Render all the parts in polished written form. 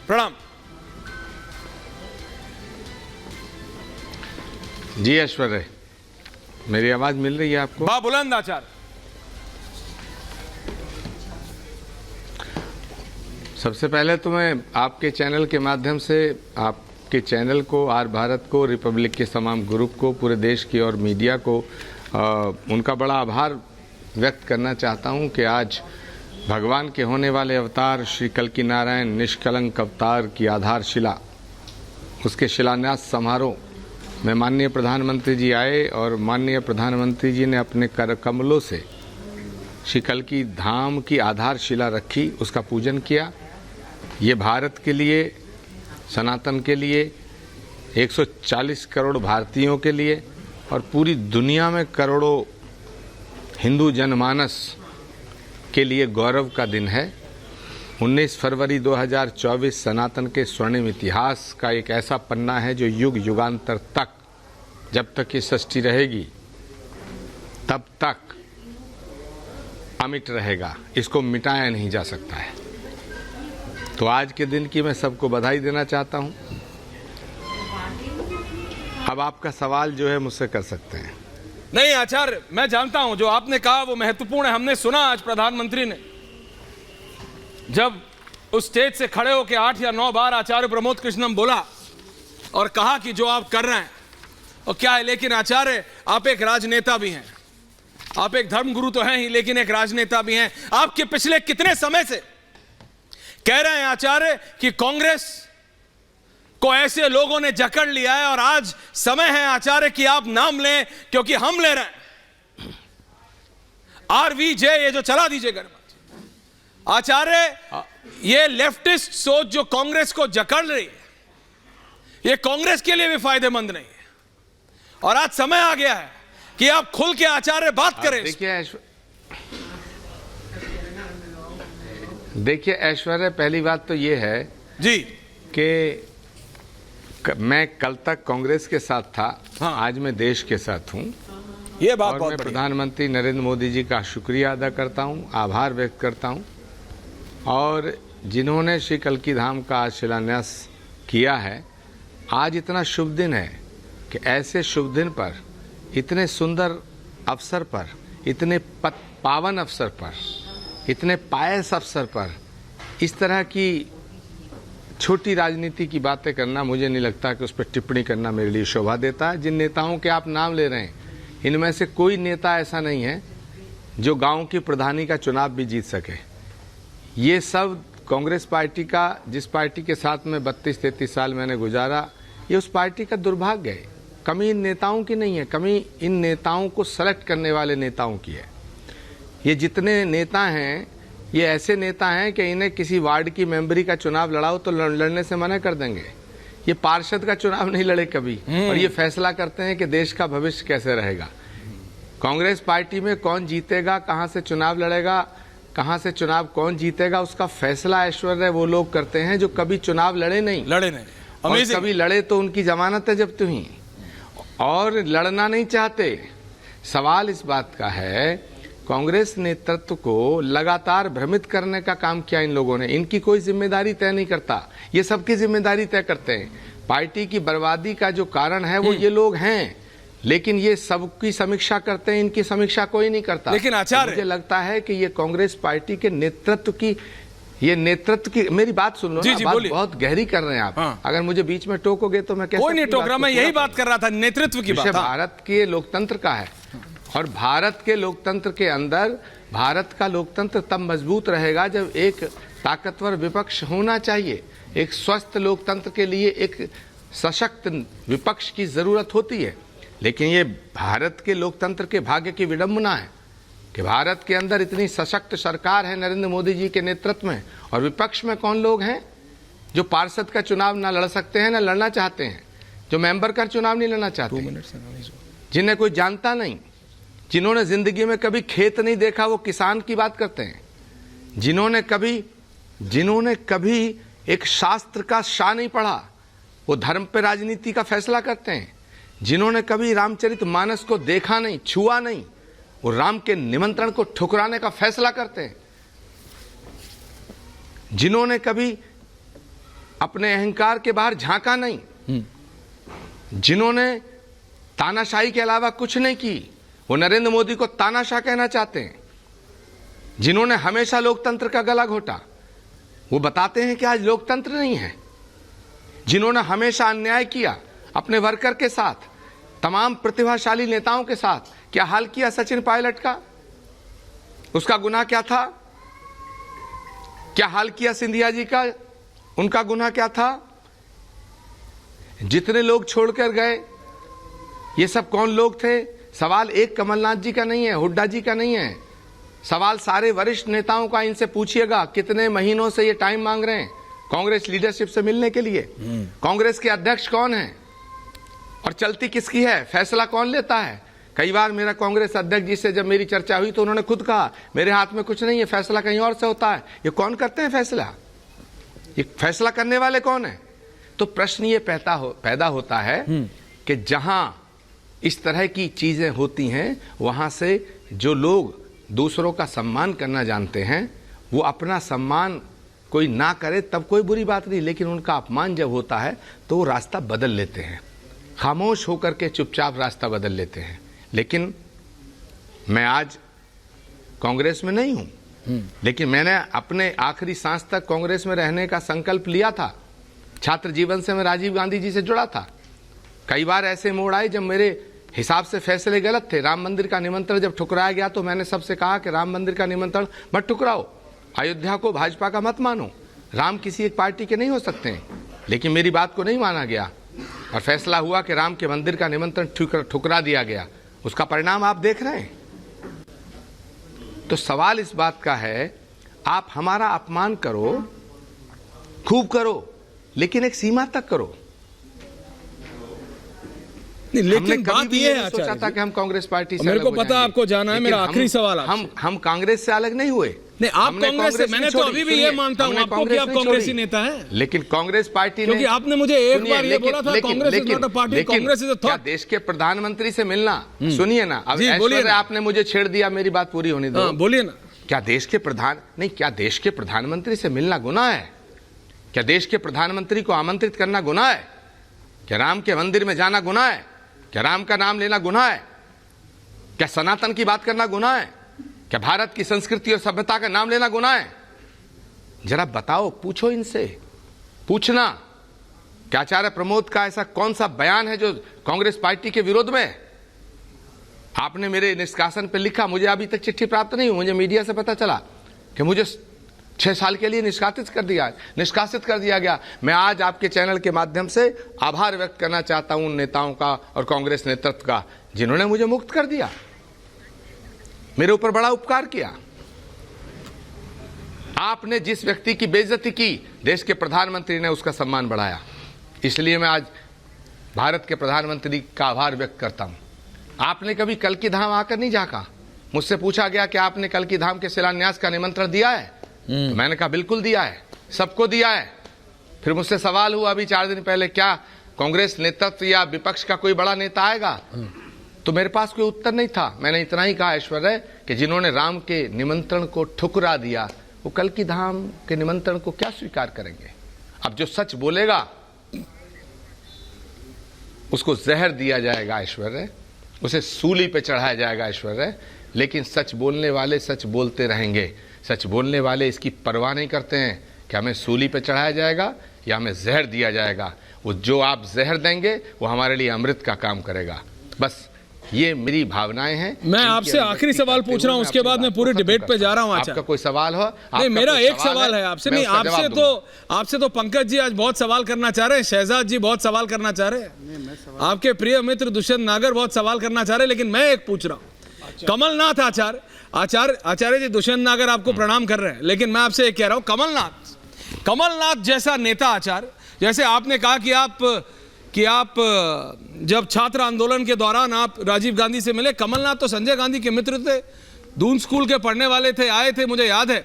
प्रणाम। जी ऐश्वर्य, मेरी आवाज मिल रही है आपको? बाबुलंद आचार्य। सबसे पहले तो मैं आपके चैनल के माध्यम से आपके चैनल को, आर भारत को, रिपब्लिक के तमाम ग्रुप को, पूरे देश की और मीडिया को उनका बड़ा आभार व्यक्त करना चाहता हूं कि आज भगवान के होने वाले अवतार श्री कल्कि नारायण निष्कलंक अवतार की आधारशिला, उसके शिलान्यास समारोह में माननीय प्रधानमंत्री जी आए और माननीय प्रधानमंत्री जी ने अपने कर कमलों से श्री कल्कि धाम की आधारशिला रखी, उसका पूजन किया। ये भारत के लिए, सनातन के लिए, 140 करोड़ भारतीयों के लिए और पूरी दुनिया में करोड़ों हिंदू जनमानस के लिए गौरव का दिन है। 19 फरवरी 2024 सनातन के स्वर्णिम इतिहास का एक ऐसा पन्ना है जो युग युगांतर तक, जब तक ये सृष्टि रहेगी तब तक अमिट रहेगा, इसको मिटाया नहीं जा सकता है। तो आज के दिन की मैं सबको बधाई देना चाहता हूं। अब आपका सवाल जो है मुझसे कर सकते हैं। नहीं आचार्य, मैं जानता हूं जो आपने कहा वो महत्वपूर्ण है। हमने सुना आज प्रधानमंत्री ने जब उस स्टेज से खड़े होकर 8 या 9 बार आचार्य प्रमोद कृष्णम बोला और कहा कि जो आप कर रहे हैं और क्या है। लेकिन आचार्य, आप एक राजनेता भी हैं, आप एक धर्मगुरु तो हैं ही, लेकिन एक राजनेता भी हैं। आपके पिछले कितने समय से कह रहे हैं आचार्य कि कांग्रेस को ऐसे लोगों ने जकड़ लिया है और आज समय है आचार्य कि आप नाम लें, क्योंकि हम ले रहे हैं। आरवीजे ये जो चला दीजिएगा आचार्य, ये लेफ्टिस्ट सोच जो कांग्रेस को जकड़ रही है, ये कांग्रेस के लिए भी फायदेमंद नहीं है। और आज समय आ गया है कि आप खुल के आचार्य बात करें। देखिए ऐश्वर्य, पहली बात तो ये है जी कि मैं कल तक कांग्रेस के साथ था, हाँ। आज मैं देश के साथ हूं। ये बात और बहुत मैं बढ़िया। प्रधानमंत्री नरेंद्र मोदी जी का शुक्रिया अदा करता हूं, आभार व्यक्त करता हूं। और जिन्होंने श्री कल्कि धाम का आज शिलान्यास किया है, आज इतना शुभ दिन है कि ऐसे शुभ दिन पर, इतने सुंदर अवसर पर, इतने पावन अवसर पर, इतने पायस अवसर पर इस तरह की छोटी राजनीति की बातें करना, मुझे नहीं लगता कि उस पर टिप्पणी करना मेरे लिए शोभा देता है। जिन नेताओं के आप नाम ले रहे हैं, इनमें से कोई नेता ऐसा नहीं है जो गांव की प्रधानी का चुनाव भी जीत सके। ये सब कांग्रेस पार्टी का, जिस पार्टी के साथ में 32-33 साल मैंने गुजारा, ये उस पार्टी का दुर्भाग्य है। कमी इन नेताओं की नहीं है, कमी इन नेताओं को सेलेक्ट करने वाले नेताओं की है। ये जितने नेता हैं, ये ऐसे नेता हैं कि इन्हें किसी वार्ड की मेंबरी का चुनाव लड़ाओ तो लड़ने से मना कर देंगे। ये पार्षद का चुनाव नहीं लड़े कभी, और ये फैसला करते हैं कि देश का भविष्य कैसे रहेगा। कांग्रेस पार्टी में कौन जीतेगा, कहां से चुनाव लड़ेगा, कहां से चुनाव कौन जीतेगा, उसका फैसला ऐश्वर्य वो लोग करते हैं जो कभी चुनाव लड़े नहीं। और कभी लड़े तो उनकी जमानत है जब्त हुई, और लड़ना नहीं चाहते। सवाल इस बात का है, कांग्रेस नेतृत्व को लगातार भ्रमित करने का काम किया इन लोगों ने। इनकी कोई जिम्मेदारी तय नहीं करता, ये सबकी जिम्मेदारी तय करते हैं। पार्टी की बर्बादी का जो कारण है वो ये लोग हैं, लेकिन ये सबकी समीक्षा करते हैं, इनकी समीक्षा कोई नहीं करता। लेकिन आचार्य, मुझे लगता है कि ये कांग्रेस पार्टी के नेतृत्व की, ये नेतृत्व की, मेरी बात सुन लो ना, बात बहुत गहरी कर रहे हैं आप। हाँ। अगर मुझे बीच में टोकोगे तो मैं कैसे? कोई नहीं टोक रहा, मैं यही बात कर रहा था, नेतृत्व की बात। भारत के लोकतंत्र का है, और भारत के लोकतंत्र के अंदर, भारत का लोकतंत्र तब मजबूत रहेगा जब एक ताकतवर विपक्ष होना चाहिए। एक स्वस्थ लोकतंत्र के लिए एक सशक्त विपक्ष की जरूरत होती है। लेकिन ये भारत के लोकतंत्र के भाग्य की विडंबना है कि भारत के अंदर इतनी सशक्त सरकार है नरेंद्र मोदी जी के नेतृत्व में, और विपक्ष में कौन लोग हैं जो पार्षद का चुनाव ना लड़ सकते हैं, ना लड़ना चाहते हैं, जो मेंबर का चुनाव नहीं लड़ना चाहते, जिन्हें कोई जानता नहीं, जिन्होंने जिंदगी में कभी खेत नहीं देखा वो किसान की बात करते हैं, जिन्होंने कभी एक शास्त्र का शाह नहीं पढ़ा वो धर्म पे राजनीति का फैसला करते हैं, जिन्होंने कभी रामचरितमानस को देखा नहीं, छुआ नहीं, वो राम के निमंत्रण को ठुकराने का फैसला करते हैं, जिन्होंने कभी अपने अहंकार के बाहर झांका नहीं, जिन्होंने तानाशाही के अलावा कुछ नहीं की, वो नरेंद्र मोदी को तानाशाह कहना चाहते हैं। जिन्होंने हमेशा लोकतंत्र का गला घोटा, वो बताते हैं कि आज लोकतंत्र नहीं है। जिन्होंने हमेशा अन्याय किया अपने वर्कर के साथ, तमाम प्रतिभाशाली नेताओं के साथ, क्या हाल किया सचिन पायलट का? उसका गुनाह क्या था? क्या हाल किया सिंधिया जी का? उनका गुनाह क्या था? जितने लोग छोड़कर गए, ये सब कौन लोग थे? सवाल एक कमलनाथ जी का नहीं है, हुड्डा जी का नहीं है, सवाल सारे वरिष्ठ नेताओं का। इनसे पूछिएगा कितने महीनों से ये टाइम मांग रहे हैं कांग्रेस लीडरशिप से मिलने के लिए। कांग्रेस के अध्यक्ष कौन है और चलती किसकी है? फैसला कौन लेता है? कई बार मेरा कांग्रेस अध्यक्ष जी से जब मेरी चर्चा हुई तो उन्होंने खुद कहा मेरे हाथ में कुछ नहीं है, फैसला कहीं और से होता है। ये कौन करते हैं फैसला? ये फैसला करने वाले कौन है? तो प्रश्न ये पैदा होता है कि जहां इस तरह की चीजें होती हैं, वहां से जो लोग दूसरों का सम्मान करना जानते हैं, वो अपना सम्मान कोई ना करे तब कोई बुरी बात नहीं, लेकिन उनका अपमान जब होता है तो वो रास्ता बदल लेते हैं, खामोश होकर के चुपचाप रास्ता बदल लेते हैं। लेकिन मैं आज कांग्रेस में नहीं हूं, लेकिन मैंने अपने आखिरी सांस तक कांग्रेस में रहने का संकल्प लिया था। छात्र जीवन से मैं राजीव गांधी जी से जुड़ा था। कई बार ऐसे मोड़ आए जब मेरे हिसाब से फैसले गलत थे। राम मंदिर का निमंत्रण जब ठुकराया गया तो मैंने सबसे कहा कि राम मंदिर का निमंत्रण मत ठुकराओ, अयोध्या को भाजपा का मत मानो, राम किसी एक पार्टी के नहीं हो सकते हैं। लेकिन मेरी बात को नहीं माना गया और फैसला हुआ कि राम के मंदिर का निमंत्रण ठुकरा दिया गया। उसका परिणाम आप देख रहे हैं। तो सवाल इस बात का है, आप हमारा अपमान करो, खूब करो, लेकिन एक सीमा तक करो। लेकिन बात ये है सोचा था कि हम कांग्रेस पार्टी से मेरे को पता आपको जाना है। मेरा आखिरी सवाल हम कांग्रेस से अलग नहीं हुए। नहीं, आप कांग्रेस से, मैंने तो अभी भी ये मानता हूं आपको कि आप कांग्रेसी नेता हैं, लेकिन कांग्रेस पार्टी ने, क्योंकि आपने मुझे एक बार ये बोला था Congress is not a party, Congress is a thought. देश के प्रधानमंत्री से मिलना, सुनिए ना, अब ऐश्वर्या आपने मुझे छेड़ दिया, मेरी बात पूरी होने दो। बोलिए ना। क्या देश के प्रधानमंत्री से मिलना गुनाह है? क्या देश के प्रधानमंत्री को आमंत्रित करना गुनाह है? क्या राम के मंदिर में जाना गुनाह है? क्या राम का नाम लेना गुनाह है? क्या सनातन की बात करना गुनाह है? क्या भारत की संस्कृति और सभ्यता का नाम लेना गुनाह है? जरा बताओ, पूछो इनसे, पूछना क्या आचार्य प्रमोद का ऐसा कौन सा बयान है जो कांग्रेस पार्टी के विरोध में? आपने मेरे निष्कासन पर लिखा, मुझे अभी तक चिट्ठी प्राप्त नहीं हुई, मुझे मीडिया से पता चला कि मुझे 6 साल के लिए निष्कासित कर दिया गया। मैं आज आपके चैनल के माध्यम से आभार व्यक्त करना चाहता हूं उन नेताओं का और कांग्रेस नेतृत्व का जिन्होंने मुझे मुक्त कर दिया, मेरे ऊपर बड़ा उपकार किया। आपने जिस व्यक्ति की बेइज्जती की, देश के प्रधानमंत्री ने उसका सम्मान बढ़ाया। इसलिए मैं आज भारत के प्रधानमंत्री का आभार व्यक्त करता हूं। आपने कभी कल्की धाम आकर नहीं झांका। मुझसे पूछा गया कि आपने कल्की धाम के शिलान्यास का निमंत्रण दिया है? तो मैंने कहा बिल्कुल दिया है, सबको दिया है। फिर मुझसे सवाल हुआ अभी 4 दिन पहले, क्या कांग्रेस नेतृत्व या विपक्ष का कोई बड़ा नेता आएगा? तो मेरे पास कोई उत्तर नहीं था। मैंने इतना ही कहा ऐश्वर्या कि जिन्होंने राम के निमंत्रण को ठुकरा दिया, वो कल्की धाम के निमंत्रण को क्या स्वीकार करेंगे? अब जो सच बोलेगा उसको जहर दिया जाएगा ऐश्वर्या, उसे सूली पे चढ़ाया जाएगा ऐश्वर्या। लेकिन सच बोलने वाले सच बोलते रहेंगे। सच बोलने वाले इसकी परवाह नहीं करते हैं कि हमें सूली पे चढ़ाया जाएगा या हमें जहर दिया जाएगा। वो जो आप जहर देंगे वो हमारे लिए अमृत का काम करेगा। बस ये मेरी भावनाएं हैं। मैं आपसे आखिरी सवाल पूछ रहा हूं, उसके बाद मैं पूरे डिबेट पे जा रहा हूं। आपका कोई सवाल हो? नहीं, मेरा एक सवाल है आपसे। नहीं, आपसे तो पंकज जी आज बहुत सवाल करना चाह रहे हैं, शहजाद जी बहुत सवाल करना चाह रहे हैं, आपके प्रिय मित्र दुष्यंत नागर बहुत सवाल करना चाह रहे हैं, लेकिन मैं एक पूछ रहा हूं। कमलनाथ आचार्य जी, दुष्यंत नागर आपको प्रणाम कर रहे हैं, लेकिन मैं आपसे एक कह रहा हूं, कमलनाथ जैसा नेता आचार्य, जैसे आपने कहा कि आप जब छात्र आंदोलन के दौरान आप राजीव गांधी से मिले, कमलनाथ तो संजय गांधी के मित्र थे, दून स्कूल के पढ़ने वाले थे, आए थे, मुझे याद है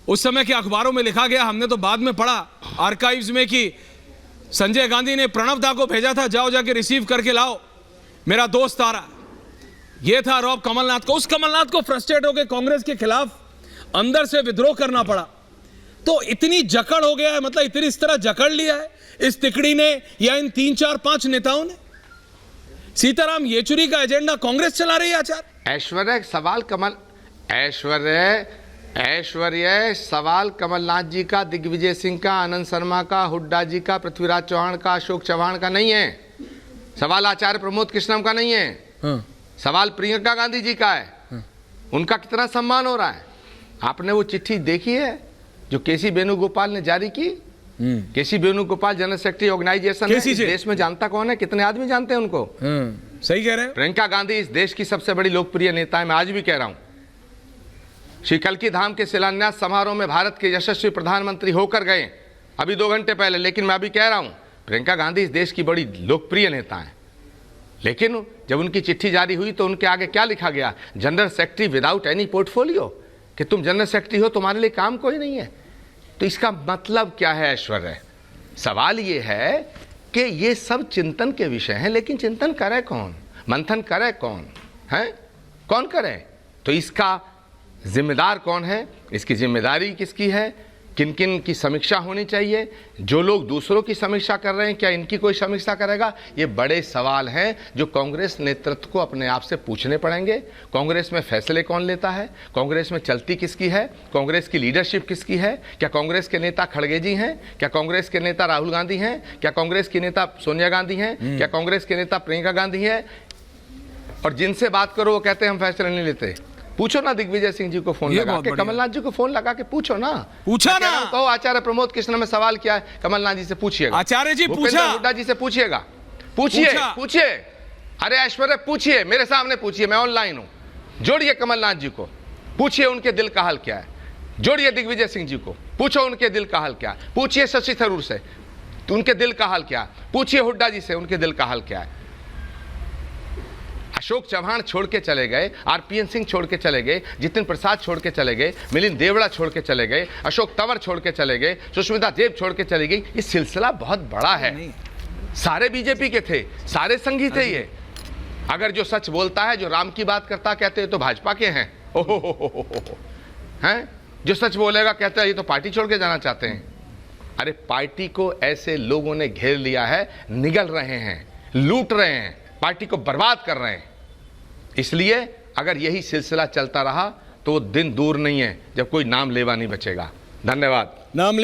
उस समय के अखबारों में लिखा गया, हमने तो बाद में पढ़ा आर्काइव्स में कि संजय गांधी ने प्रणब दा को भेजा था, जाओ जाके रिसीव करके लाओ, मेरा दोस्त आ रहा। ये था रौब कमलनाथ को। उस कमलनाथ को फ्रस्ट्रेट होकर कांग्रेस के खिलाफ अंदर से विद्रोह करना पड़ा। तो इतनी जकड़ हो गया है, मतलब इतनी इस तरह जकड़ लिया है इस तिकड़ी ने या इन 3 4 5 नेताओं ने। सीताराम येचुरी का एजेंडा कांग्रेस चला रही है आचार्य। ऐश्वर्य सवाल कमलनाथ जी का, दिग्विजय सिंह का, आनंद शर्मा का, हुड्डा जी का, पृथ्वीराज चौहान का, अशोक चौहान का नहीं है। सवाल आचार्य प्रमोद कृष्णम का नहीं है। सवाल प्रियंका गांधी जी का है। उनका कितना सम्मान हो रहा है। आपने वो चिट्ठी देखी है जो केसी वेणुगोपाल ने जारी की? केसी वेणुगोपाल जनरल सेक्रेटरी ऑर्गेनाइजेशन है। इस देश में जानता कौन है? कितने आदमी जानते हैं उनको? सही कह रहे हैं। प्रियंका गांधी इस देश की सबसे बड़ी लोकप्रिय नेता है। मैं आज भी कह रहा हूं, श्री कल्की धाम के शिलान्यास समारोह में भारत के यशस्वी प्रधानमंत्री होकर गए अभी 2 घंटे पहले। लेकिन मैं अभी कह रहा हूं, प्रियंका गांधी इस देश की बड़ी लोकप्रिय नेता है। लेकिन जब उनकी चिट्ठी जारी हुई तो उनके आगे क्या लिखा गया? General secretary without any portfolio, कि तुम जनरल सेक्रेटरी हो, तुम्हारे लिए काम कोई नहीं है। तो इसका मतलब क्या है ऐश्वर्य? सवाल ये है कि ये सब चिंतन के विषय हैं, लेकिन चिंतन करे कौन, मंथन करे कौन है? कौन करे? तो इसका जिम्मेदार कौन है? इसकी जिम्मेदारी किसकी है? किन किन की समीक्षा होनी चाहिए? जो लोग दूसरों की समीक्षा कर रहे हैं, क्या इनकी कोई समीक्षा करेगा? ये बड़े सवाल हैं जो कांग्रेस नेतृत्व को अपने आप से पूछने पड़ेंगे। कांग्रेस में फैसले कौन लेता है? कांग्रेस में चलती किसकी है? कांग्रेस की लीडरशिप किसकी है? क्या कांग्रेस के नेता खड़गे जी हैं? क्या कांग्रेस के नेता राहुल गांधी हैं? क्या कांग्रेस की नेता सोनिया गांधी हैं? क्या कांग्रेस के नेता प्रियंका गांधी है? और जिनसे बात करो वो कहते हैं हम फैसले नहीं लेते। पूछो ना दिग्विजय सिंह जी को फोन लगा के, कमलनाथ जी को फोन लगा के पूछो ना। पूछा ना, कहो आचार्य प्रमोद कृष्ण में सवाल किया है, कमलनाथ जी से पूछिएगा। आचार्य जी भूपेंद्र हुड्डा जी से पूछिएगा। पूछिए। अरे ऐश्वर्य पूछिए, मेरे सामने पूछिए, मैं ऑनलाइन हूं। जोड़िए कमलनाथ जी को, पूछिए उनके दिल का हाल क्या है। जोड़िए दिग्विजय सिंह जी को, पूछो उनके दिल का हाल क्या है। पूछिए शशि थरूर से, तो उनके दिल का हाल क्या है। पूछिए हुड्डा जी से, उनके दिल का हाल क्या है। अशोक चौहान छोड़ के चले गए, आरपीएन सिंह छोड़ के चले गए, जितिन प्रसाद छोड़ के चले गए, मिलिंद देवड़ा छोड़ के चले गए, अशोक तंवर छोड़ के चले गए, सुष्मिता देव छोड़ के चली गई। ये सिलसिला बहुत बड़ा है। सारे बीजेपी के थे, सारे संघी थे ये। अगर जो सच बोलता है, जो राम की बात करता, कहते हैं तो भाजपा के हैं। हैं जो सच बोलेगा कहते हैं ये तो पार्टी छोड़ के जाना चाहते हैं। अरे पार्टी को ऐसे लोगों ने घेर लिया है, निगल रहे हैं, लूट रहे हैं, पार्टी को बर्बाद कर रहे हैं। इसलिए अगर यही सिलसिला चलता रहा तो वो दिन दूर नहीं है जब कोई नाम लेवा नहीं बचेगा। धन्यवाद। नाम